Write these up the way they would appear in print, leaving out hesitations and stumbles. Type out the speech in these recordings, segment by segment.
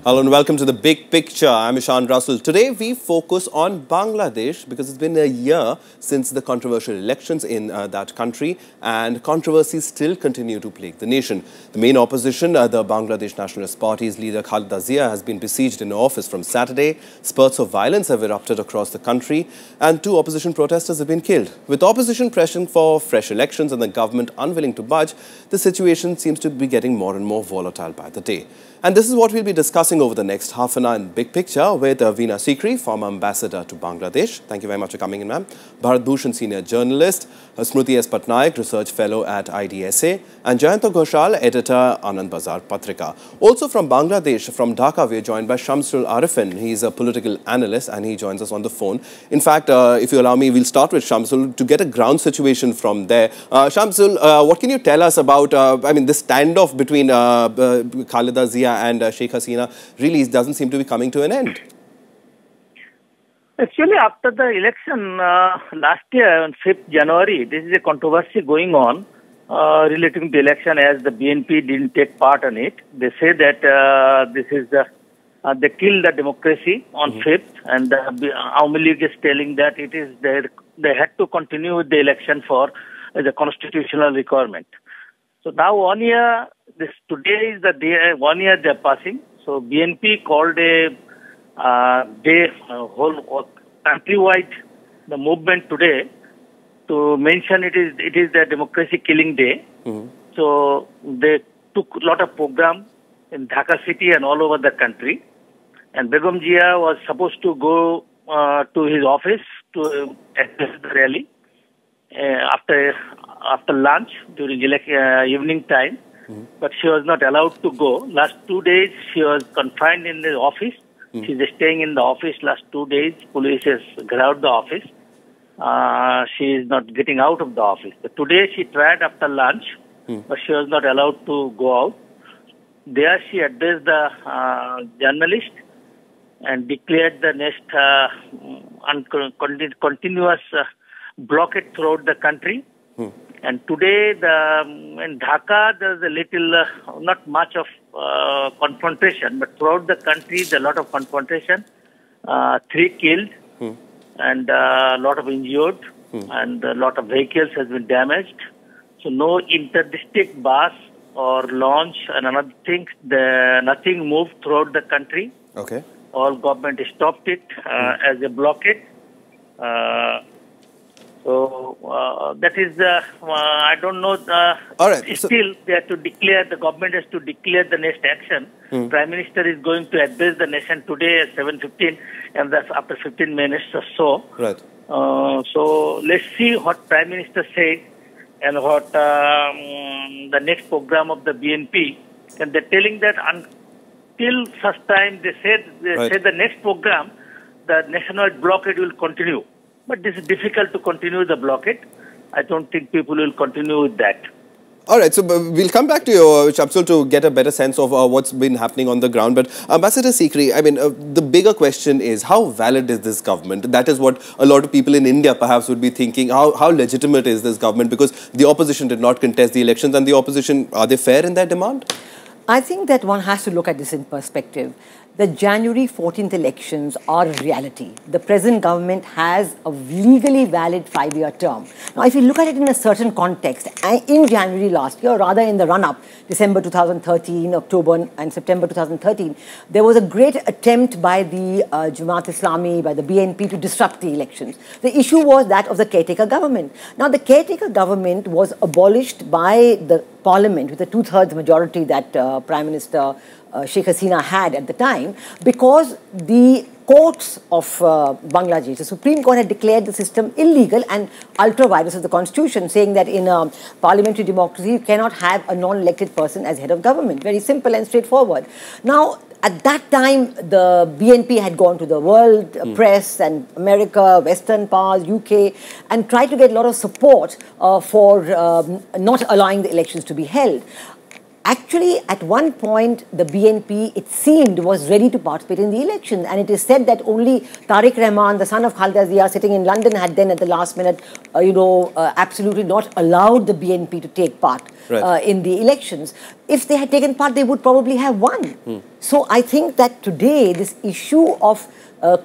Hello and welcome to The Big Picture. I'm Ishan. Today we focus on Bangladesh because it's been a year since the controversial elections in that country and controversies still continue to plague the nation. The main opposition, the Bangladesh Nationalist Party's leader Khaleda Zia, has been besieged in office from Saturday. Spurts of violence have erupted across the country and 2 opposition protesters have been killed. With opposition pressing for fresh elections and the government unwilling to budge, the situation seems to be getting more and more volatile by the day. And this is what we'll be discussing over the next half an hour in Big Picture with Veena Sikri, former ambassador to Bangladesh. Thank you very much for coming in, ma'am. Bharat, Bhushan, senior journalist. Smruti Pattanaik, research fellow at IDSA. And Jayanta, Ghosal, editor, Anand, Bazar, Patrika. Also from Bangladesh, from Dhaka, we're joined by Shamsul Arefin. He's a political analyst and he joins us on the phone. In fact, if you allow me, we'll start with Shamsul to get a ground situation from there. Shamsul, what can you tell us about, this standoff between Khaleda Zia and Sheikh Hasina really doesn't seem to be coming to an end? Actually, after the election last year on 5th January, this is a controversy going on relating to the election as the BNP didn't take part in it. They say that this is they killed the democracy on 5th, and the Awami League is telling that it is they had to continue with the election for the constitutional requirement. So now 1 year, today is the day, 1 year they are passing. So BNP called a whole countrywide the movement today to mention it is the democracy killing day. So they took a lot of program in Dhaka city and all over the country. And Begum Jia was supposed to go to his office to address the rally after lunch during evening time. But she was not allowed to go. Last 2 days, she was confined in the office. She's staying in the office last 2 days. Police has grabbed the office. She is not getting out of the office. But today, she tried after lunch, but she was not allowed to go out. There, she addressed the journalist and declared the next continuous blockade throughout the country. And today, in Dhaka, there's a little, not much of confrontation, but throughout the country, there's a lot of confrontation. 3 killed and a lot of injured, and a lot of vehicles has been damaged. So no inter-district bus or launch and another thing, nothing moved throughout the country. Okay. All government stopped it as a blockade. So that is, I don't know. All right. Still, they have to declare, the government has to declare the next action. Prime Minister is going to address the nation today at 7:15, and that's after 15 minutes or so. Right. So let's see what Prime Minister said and what the next program of the BNP. And they're telling that until such time, they said the next program, the nationwide blockade will continue. But this is difficult to continue the blockade. I don't think people will continue with that. All right, so we'll come back to you, Shamsul, to get a better sense of what's been happening on the ground. But Ambassador Sikri, the bigger question is, how valid is this government? That is what a lot of people in India perhaps would be thinking. How legitimate is this government? Because the opposition did not contest the elections, and the opposition, are they fair in their demand? I think that one has to look at this in perspective. The January 14th elections are a reality. The present government has a legally valid 5-year term. Now, if you look at it in a certain context, in January last year, or rather in the run-up, December 2013, October and September 2013, there was a great attempt by the Jamaat Islami, by the BNP to disrupt the elections. The issue was that of the caretaker government. Now, the caretaker government was abolished by the parliament with a 2/3 majority that Prime Minister Sheikh Hasina had at the time, because the courts of Bangladesh, the Supreme Court had declared the system illegal and ultra-virus of the constitution, saying that in a parliamentary democracy, you cannot have a non-elected person as head of government. Very simple and straightforward. Now, at that time, the BNP had gone to the world press and America, Western powers, UK, and tried to get a lot of support for not allowing the elections to be held. Actually, at one point, the BNP, it seemed, was ready to participate in the election. And it is said that only Tariq Rahman, the son of Khaleda Zia, sitting in London, had then at the last minute, absolutely not allowed the BNP to take part in the elections. if they had taken part, they would probably have won. So I think that today, this issue of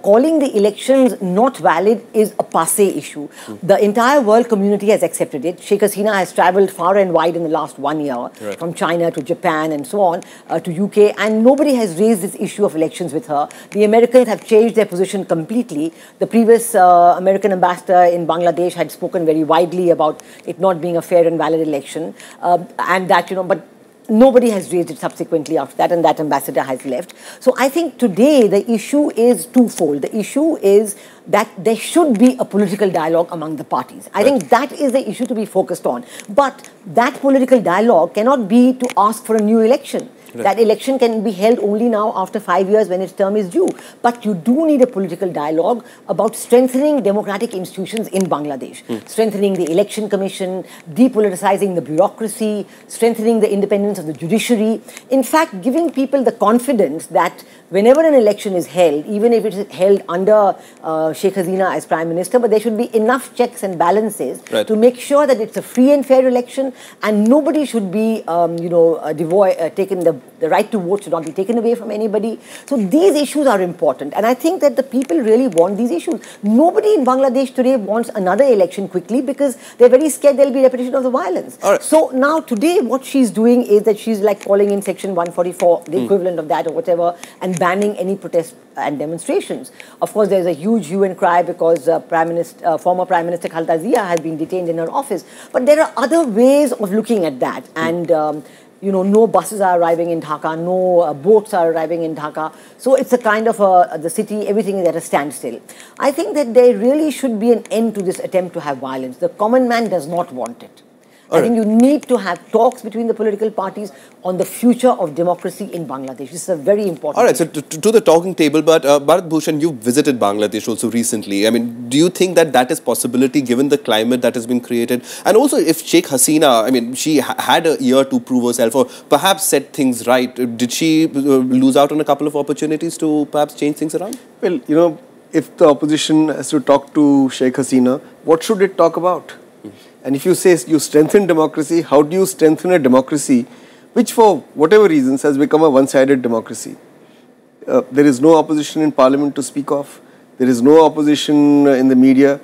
calling the elections not valid is a passé issue. The entire world community has accepted it. Sheikh Hasina has travelled far and wide in the last 1 year, from China to Japan and so on, to UK, and nobody has raised this issue of elections with her. The Americans have changed their position completely. The previous American ambassador in Bangladesh had spoken very widely about it not being a fair and valid election, and that, but nobody has raised it subsequently after that, and that ambassador has left. So I think today the issue is twofold. The issue is that there should be a political dialogue among the parties. I think that is the issue to be focused on. But that political dialogue cannot be to ask for a new election. That election can be held only now after 5 years when its term is due. But you do need a political dialogue about strengthening democratic institutions in Bangladesh. Strengthening the election commission, depoliticizing the bureaucracy, strengthening the independence of the judiciary. In fact, giving people the confidence that whenever an election is held, even if it is held under Sheikh Hasina as Prime Minister, but there should be enough checks and balances to make sure that it's a free and fair election, and nobody should be, the right to vote should not be taken away from anybody. So these issues are important, and I think that the people really want these issues. Nobody in Bangladesh today wants another election quickly because they're very scared there'll be repetition of the violence. So now today what she's doing is that she's like calling in Section 144, the equivalent of that or whatever, and banning any protests and demonstrations. Of course, there's a huge hue and cry because former Prime Minister Khaleda Zia has been detained in her office. But there are other ways of looking at that, and no buses are arriving in Dhaka, no boats are arriving in Dhaka. So it's a kind of the city, everything is at a standstill. I think that there really should be an end to this attempt to have violence. The common man does not want it. I think you need to have talks between the political parties on the future of democracy in Bangladesh. This is a very important issue. So to the talking table, but Bharat Bhushan, you visited Bangladesh also recently. I mean, do you think that that is possibility given the climate that has been created? And also if Sheikh Hasina, I mean, she had a year to prove herself or perhaps set things right. Did she lose out on a couple of opportunities to perhaps change things around? Well, if the opposition has to talk to Sheikh Hasina, what should it talk about? And if you say you strengthen democracy, how do you strengthen a democracy which for whatever reasons has become a one-sided democracy? There is no opposition in parliament to speak of. There is no opposition in the media.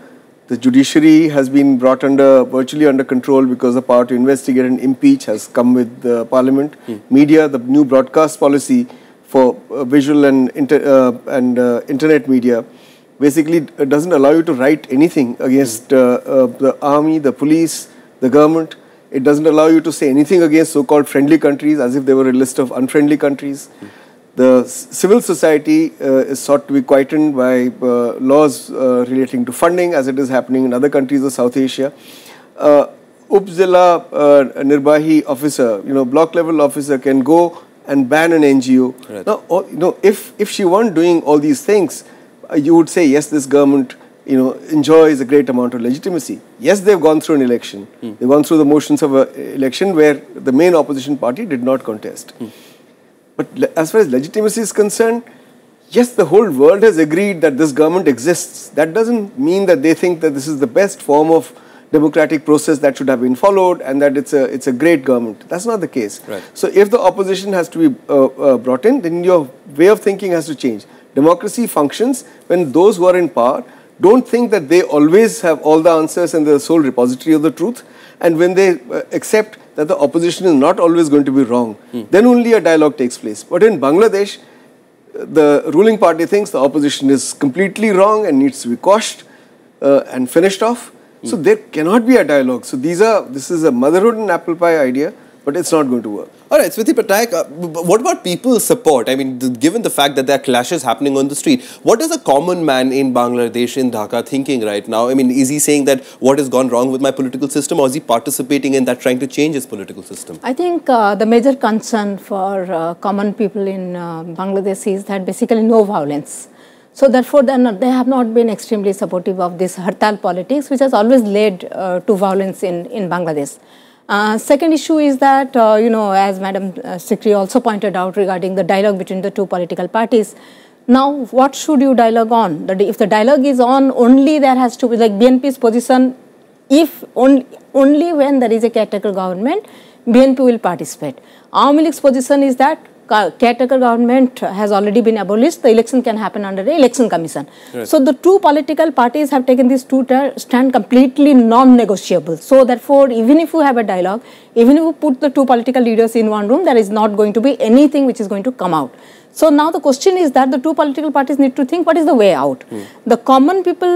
The judiciary has been brought virtually under control because the power to investigate and impeach has come with the parliament. Media, the new broadcast policy for visual and internet media basically doesn't allow you to write anything against the army, the police, the government. It doesn't allow you to say anything against so-called friendly countries as if they were a list of unfriendly countries. The civil society is sought to be quietened by laws relating to funding, as it is happening in other countries of South Asia. Upzilla Nirbahi officer, block level officer can go and ban an NGO. Now, if she weren't doing all these things, you would say, yes, this government, enjoys a great amount of legitimacy. Yes, they've gone through an election. They've gone through the motions of an election where the main opposition party did not contest. But as far as legitimacy is concerned, yes, the whole world has agreed that this government exists. That doesn't mean that they think that this is the best form of democratic process that should have been followed and that it's a great government. That's not the case. So if the opposition has to be brought in, then your way of thinking has to change. Democracy functions when those who are in power don't think that they always have all the answers and the sole repository of the truth, and when they accept that the opposition is not always going to be wrong, then only a dialogue takes place. But in Bangladesh, the ruling party thinks the opposition is completely wrong and needs to be quashed and finished off. So there cannot be a dialogue. So this is a motherhood and apple pie idea, but it's not going to work. All right, Smruti, Pattanaik, what about people's support? I mean, given the fact that there are clashes happening on the street, what is a common man in Bangladesh, in Dhaka, thinking right now? I mean, is he saying that what has gone wrong with my political system, or is he participating in that, trying to change his political system? I think the major concern for common people in Bangladesh is that basically no violence. So therefore, they have not been extremely supportive of this hartal politics, which has always led to violence in Bangladesh. Second issue is that, as Madam Sikri also pointed out regarding the dialogue between the two political parties, now what should you dialogue on? If the dialogue is on, only there has to be, like BNP's position, if only when there is a caretaker government, BNP will participate. Awami League's position is that caretaker government has already been abolished, the election can happen under the election commission. Right. So the two political parties have taken these two stand completely non-negotiable. So therefore, even if you have a dialogue, even if you put the two political leaders in one room, there is not going to be anything which is going to come out. So now the question is that the two political parties need to think what is the way out. The common people,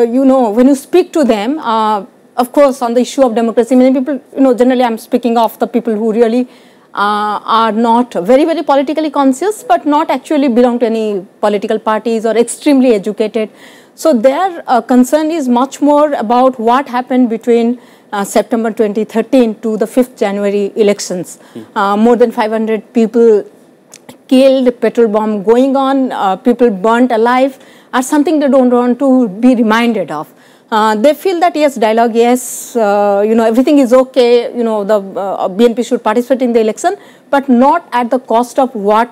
you know, when you speak to them, of course on the issue of democracy, many people, you know, generally I'm speaking of the people who really are not very, very politically conscious, but not actually belong to any political parties or extremely educated. So their concern is much more about what happened between September 2013 to the 5th January elections. More than 500 people killed, petrol bomb going on, people burnt alive, are something they don't want to be reminded of. They feel that yes, dialogue, yes, you know, everything is okay, you know, the BNP should participate in the election, but not at the cost of what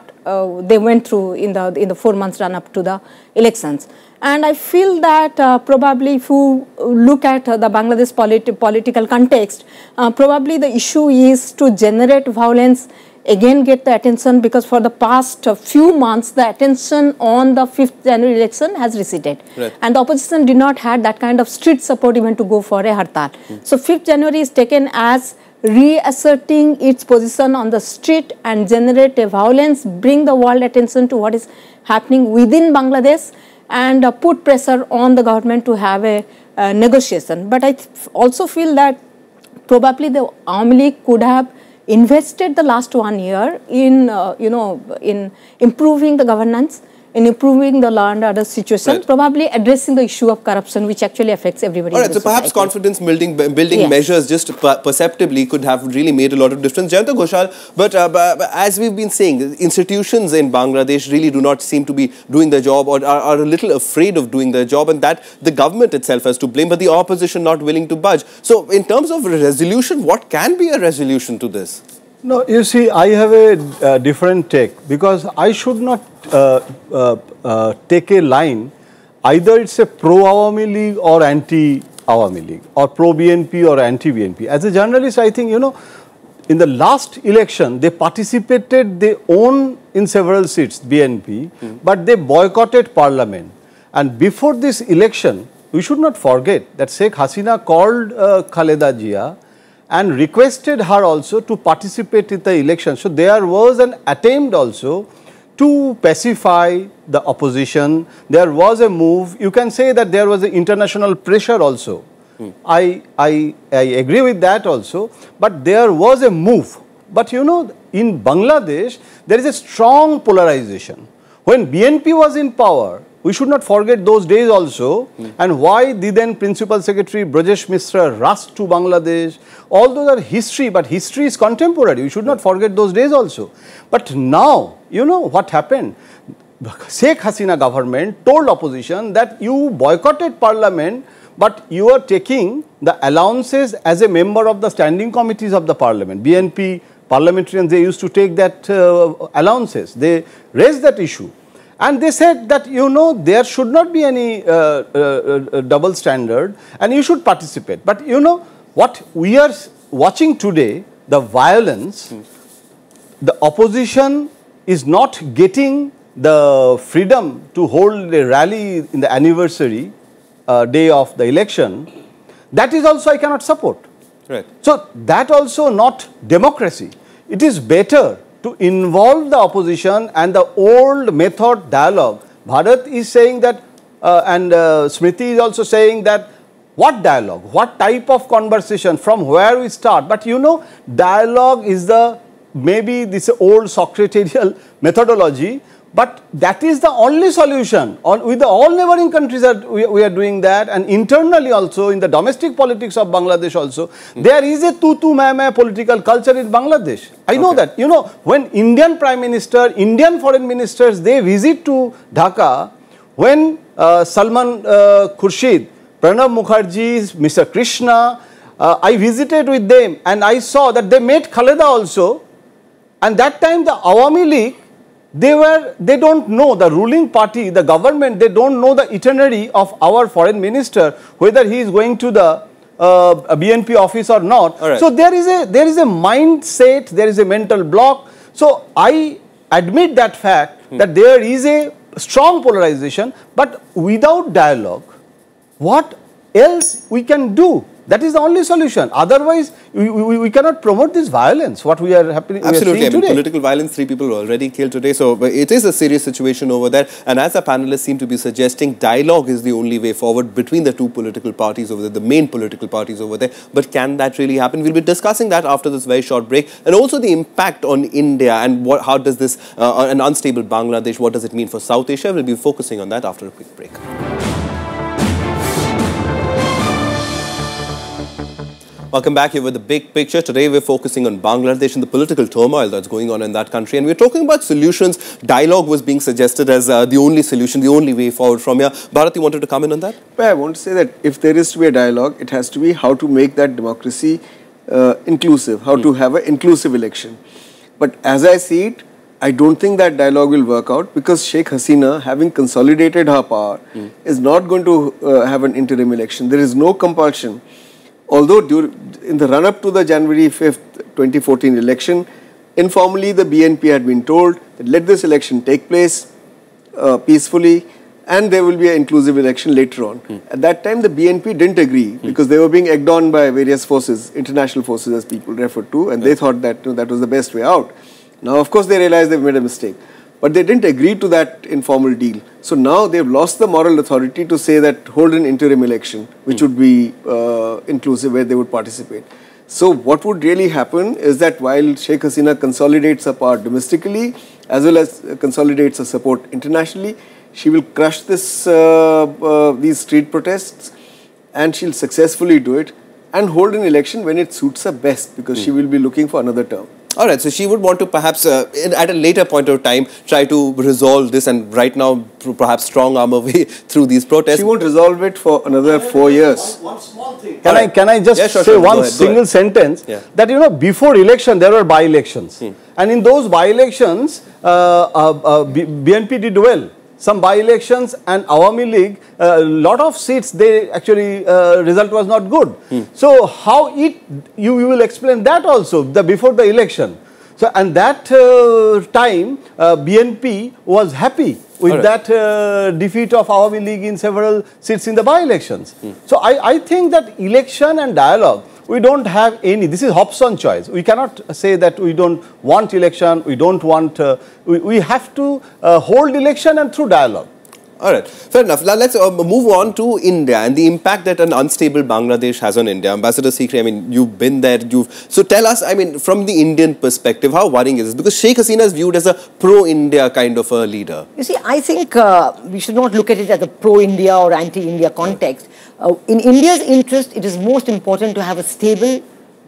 they went through in the 4 months run up to the elections. And I feel that probably if you look at the Bangladesh political context, probably the issue is to generate violence, again get the attention, because for the past few months the attention on the 5th January election has receded. Right. And the opposition did not have that kind of street support even to go for a hartal. So 5th January is taken as reasserting its position on the street and generate a violence, bring the world attention to what is happening within Bangladesh, and put pressure on the government to have a negotiation. But I also feel that probably the Awami League could have invested the last 1 year in, you know, in improving the governance, in improving the law and order situation, right, probably addressing the issue of corruption, which actually affects everybody. All right, so perhaps confidence building yes, measures just perceptibly could have really made a lot of difference. Jayanta, Ghosal, but as we've been saying, institutions in Bangladesh really do not seem to be doing their job, or are a little afraid of doing their job, and that the government itself has to blame, but the opposition not willing to budge. So in terms of resolution, what can be a resolution to this? No, you see, I have a different take, because I should not take a line, either it's a pro-Awami League or anti-Awami League, or pro-BNP or anti-BNP. As a journalist, I think, you know, in the last election, they participated, they own in several seats, BNP, but they boycotted parliament. And before this election, we should not forget that Sheikh Hasina called Khaleda Jia and requested her also to participate in the election. So there was an attempt also to pacify the opposition. There was a move. You can say that there was an international pressure also. I agree with that also. But there was a move. But you know, in Bangladesh, there is a strong polarization. When BNP was in power, we should not forget those days also, and why the then Principal Secretary Brajesh Mishra rushed to Bangladesh. All those are history, but history is contemporary. We should not forget those days also. But now, you know what happened? Sheikh Hasina government told opposition that you boycotted parliament, but you are taking the allowances as a member of the standing committees of the parliament. BNP parliamentarians, they used to take that allowances. They raised that issue. And they said that, you know, there should not be any double standard and you should participate. But, you know, what we are watching today, the violence, the opposition is not getting the freedom to hold a rally in the anniversary day of the election. That is also I cannot support. Right. So, that also not democracy. It is better to involve the opposition and the old method dialogue. Bharat is saying that and Smruti is also saying that what dialogue, what type of conversation, from where we start. But you know, dialogue is the maybe this old Socratic methodology, but that is the only solution. With all neighboring countries that we are doing that, and internally also in the domestic politics of Bangladesh also, there is a tu-tu-ma-ma political culture in Bangladesh. I know that. You know, when Indian Prime Minister, Indian foreign ministers, they visit to Dhaka, when Salman Khurshid, Pranab Mukherjee, Mr. Krishna, I visited with them and I saw that they met Khaleda also, and that time the Awami League, they don't know, the ruling party, the government, they don't know the itinerary of our foreign minister, whether he is going to the a BNP office or not. Right. So there is a mindset, there is a mental block. So I admit that fact that there is a strong polarization, but without dialogue, what else we can do? That is the only solution. Otherwise, we cannot promote this violence, what we are happening. Absolutely. We are seeing today. Political violence, 3 people were already killed today. So it is a serious situation over there. And as the panelists seem to be suggesting, dialogue is the only way forward between the 2 political parties over there, the main political parties over there. But can that really happen? We'll be discussing that after this very short break. And also the impact on India and how does this, an unstable Bangladesh, what does it mean for South Asia? We'll be focusing on that after a quick break. Welcome back here with the big picture. Today we're focusing on Bangladesh and the political turmoil that's going on in that country. And we're talking about solutions. Dialogue was being suggested as the only solution, the only way forward from here. Bharat, you wanted to come in on that? Well, I want to say that if there is to be a dialogue, it has to be how to make that democracy inclusive, how to have an inclusive election. But as I see it, I don't think that dialogue will work out because Sheikh Hasina, having consolidated her power, is not going to have an interim election. There is no compulsion. Although in the run-up to the January 5th, 2014 election, informally the BNP had been told that let this election take place peacefully and there will be an inclusive election later on. At that time, the BNP didn't agree because they were being egged on by various forces, international forces as people referred to, and they thought that that was the best way out. Now, of course, they realized they've made a mistake. But they didn't agree to that informal deal. So now they've lost the moral authority to say that hold an interim election, which would be inclusive, where they would participate. So what would really happen is that while Sheikh Hasina consolidates her power domestically, as well as consolidates her support internationally, she will crush this these street protests, and she'll successfully do it and hold an election when it suits her best, because she will be looking for another term. All right, so she would want to perhaps at a later point of time try to resolve this, and right now perhaps strong arm her way through these protests. She won't resolve it for another 4 years. One small thing. Can I just say one single sentence that before election there were by-elections, and in those by-elections BNP did well. Some by-elections and Awami League, a lot of seats, they actually, result was not good. So how you will explain that also, before the election. So, and that time, BNP was happy with that defeat of Awami League in several seats in the by-elections. So I think that election and dialogue, we don't have any. This is Hobson choice. We cannot say that we don't want election, we don't want, we have to hold election and through dialogue. All right, fair enough. Now let's move on to India and the impact that an unstable Bangladesh has on India. Ambassador Sikri, I mean, you've been there. So tell us, I mean, from the Indian perspective, how worrying is this? Because Sheikh Hasina is viewed as a pro-India kind of a leader. You see, I think we should not look at it as a pro-India or anti-India context. In India's interest, it is most important to have a stable,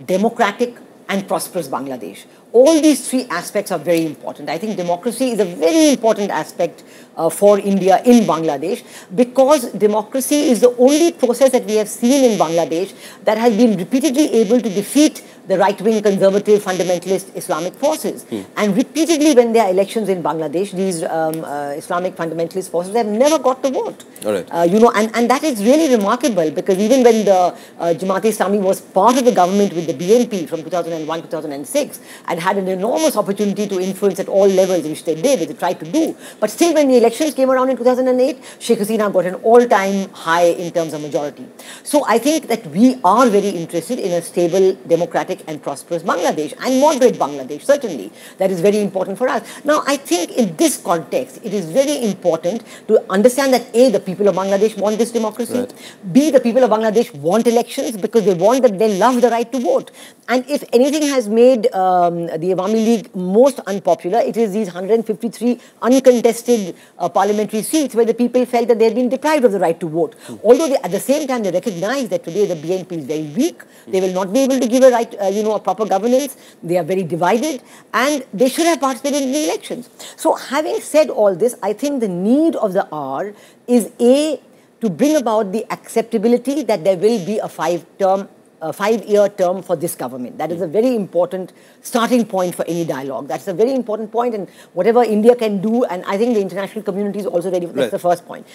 democratic and prosperous Bangladesh. All these 3 aspects are very important. I think democracy is a very important aspect for India in Bangladesh, because democracy is the only process that we have seen in Bangladesh that has been repeatedly able to defeat the right-wing, conservative, fundamentalist Islamic forces. And repeatedly when there are elections in Bangladesh, these Islamic fundamentalist forces have never got the vote. All right. And that is really remarkable, because even when the Jamaat-e-Islami was part of the government with the BNP from 2001-2006 and had an enormous opportunity to influence at all levels, which they did, they tried to do. But still, when the elections came around in 2008, Sheikh Hasina got an all-time high in terms of majority. So I think that we are very interested in a stable, democratic and prosperous Bangladesh, and moderate Bangladesh, certainly. That is very important for us. Now, I think in this context, it is very important to understand that A, the people of Bangladesh want this democracy. Right. B, the people of Bangladesh want elections because they want that, they love the right to vote. And if anything has made the Awami League most unpopular, it is these 153 uncontested parliamentary seats where the people felt that they had been deprived of the right to vote. Although at the same time they recognize that today the BNP is very weak, they will not be able to give a right, a proper governance, they are very divided, and they should have participated in the elections. So having said all this, I think the need of the hour is A, to bring about the acceptability that there will be a 5-term 5-year term for this government. That is a very important starting point for any dialogue. That's a very important point, and whatever India can do, and I think the international community is also ready. That's the first point.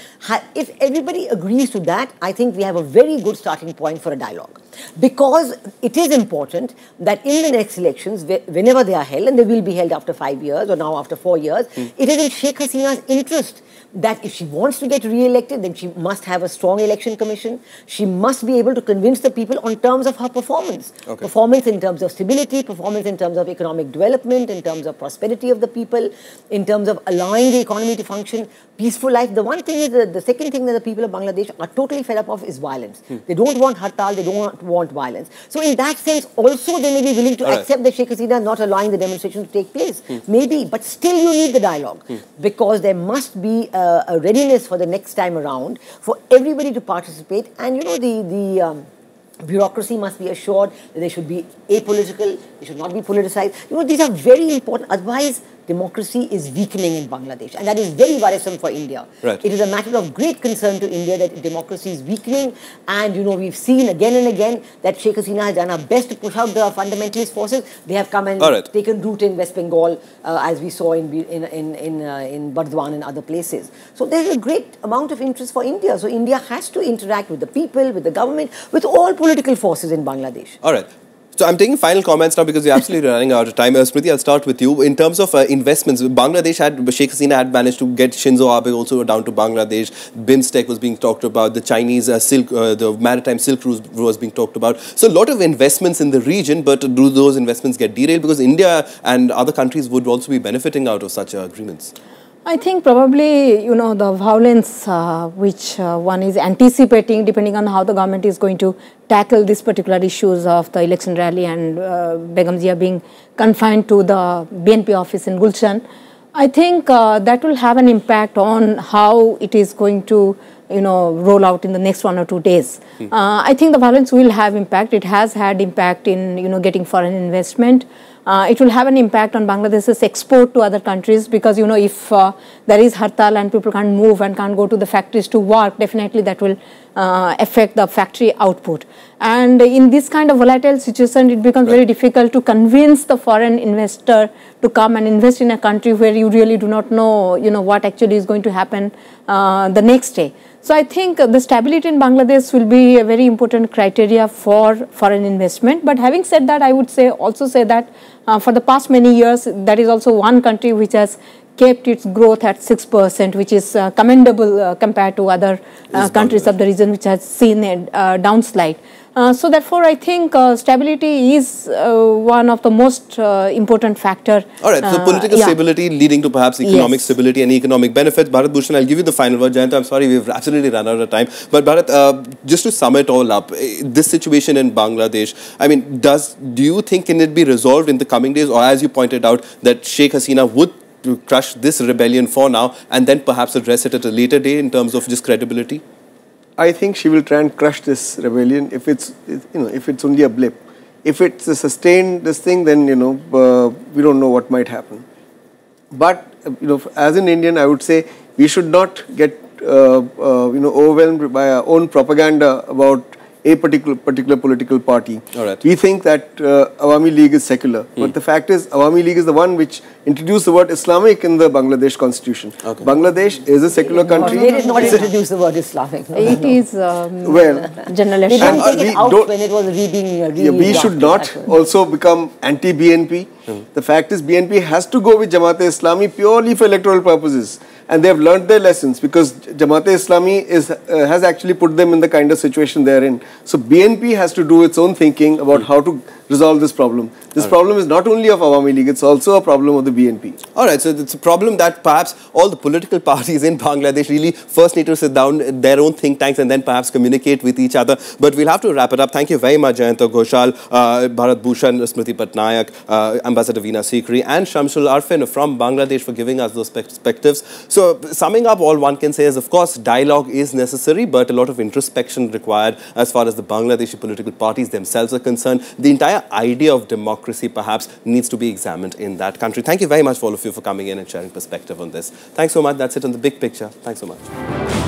If everybody agrees to that, I think we have a very good starting point for a dialogue. Because it is important that in the next elections, whenever they are held, and they will be held after 5 years or now after 4 years, it is in Sheikh Hasina's interest that if she wants to get re-elected, then she must have a strong election commission. She must be able to convince the people on terms of her performance. Performance in terms of stability, performance in terms of economic development, in terms of prosperity of the people, in terms of allowing the economy to function, peaceful life. The one thing is, the second thing that the people of Bangladesh are totally fed up of is violence. They don't want hartal, they don't want violence. So in that sense, also they may be willing to accept that Sheikh Hasina not allowing the demonstrations to take place. Maybe, but still you need the dialogue. Because there must be a readiness for the next time around for everybody to participate, and you know, the bureaucracy must be assured that they should be apolitical, they should not be politicized. You know, these are very important. Otherwise, democracy is weakening in Bangladesh, and that is very worrisome for India. It is a matter of great concern to India that democracy is weakening, and you know, we've seen again and again that Sheikh Hasina has done her best to push out the fundamentalist forces. They have come and taken root in West Bengal, as we saw in Burdwan and other places. So there is a great amount of interest for India. So India has to interact with the people, with the government, with all political forces in Bangladesh. All right. So I'm taking final comments now because we're absolutely running out of time. Smruti, I'll start with you. In terms of investments, Sheikh Hasina had managed to get Shinzo Abe also down to Bangladesh. BIMSTEC was being talked about. The Chinese the maritime Silk Route was being talked about. So a lot of investments in the region, but do those investments get derailed? Because India and other countries would also be benefiting out of such agreements. I think probably, you know, the violence which one is anticipating, depending on how the government is going to tackle these particular issues of the election rally and Begum Zia being confined to the BNP office in Bhushan, I think that will have an impact on how it is going to, you know, roll out in the next 1 or 2 days. I think the violence will have impact. It has had impact in, you know, getting foreign investment. It will have an impact on Bangladesh's export to other countries, because, you know, if there is hartal and people can't move and can't go to the factories to work, definitely that will affect the factory output. And in this kind of volatile situation, it becomes very difficult to convince the foreign investor to come and invest in a country where you really do not know, you know, what actually is going to happen the next day. So I think the stability in Bangladesh will be a very important criteria for foreign investment. But having said that, I would also say that for the past many years, that is also one country which has kept its growth at 6%, which is commendable compared to other countries of the region which has seen a downslide. So therefore, I think stability is one of the most important factor. All right, so political stability leading to perhaps economic stability and economic benefits. Bharat, Bhushan, I'll give you the final word. Jayanta, I'm sorry, we've absolutely run out of time. But Bharat, just to sum it all up, this situation in Bangladesh, I mean, do you think can it be resolved in the coming days, or as you pointed out, that Sheikh Hasina would to crush this rebellion for now and then perhaps address it at a later day in terms of just credibility? I think she will try and crush this rebellion if it's only a blip. If it's a sustained this thing, then we don't know what might happen. But as an Indian, I would say we should not get overwhelmed by our own propaganda about a particular political party. We think that Awami League is secular, but the fact is Awami League is the one which introduced the word Islamic in the Bangladesh constitution. Bangladesh is a secular country. They did not introduce the word Islamic. No. It is generalized. They didn't take it out when it was being we should not also become anti-BNP. The fact is BNP has to go with Jamaat-e-Islami purely for electoral purposes. And they have learnt their lessons, because Jamaat-e-Islami has actually put them in the kind of situation they are in. So BNP has to do its own thinking about how to resolve this problem. This problem is not only of Awami League, it's also a problem of the BNP. All right, so it's a problem that perhaps all the political parties in Bangladesh really first need to sit down their own think tanks and then perhaps communicate with each other. But we'll have to wrap it up. Thank you very much, Jayanta, Ghosal, Bharat, Bhushan, Smruti, Pattanaik, Ambassador Veena, Sikri and Shamsul Arefin from Bangladesh for giving us those perspectives. So summing up, all one can say is, of course, dialogue is necessary, but a lot of introspection required as far as the Bangladeshi political parties themselves are concerned. The entire idea of democracy perhaps needs to be examined in that country. Thank you very much for all of you for coming in and sharing perspective on this. Thanks so much. That's it on The Big Picture. Thanks so much.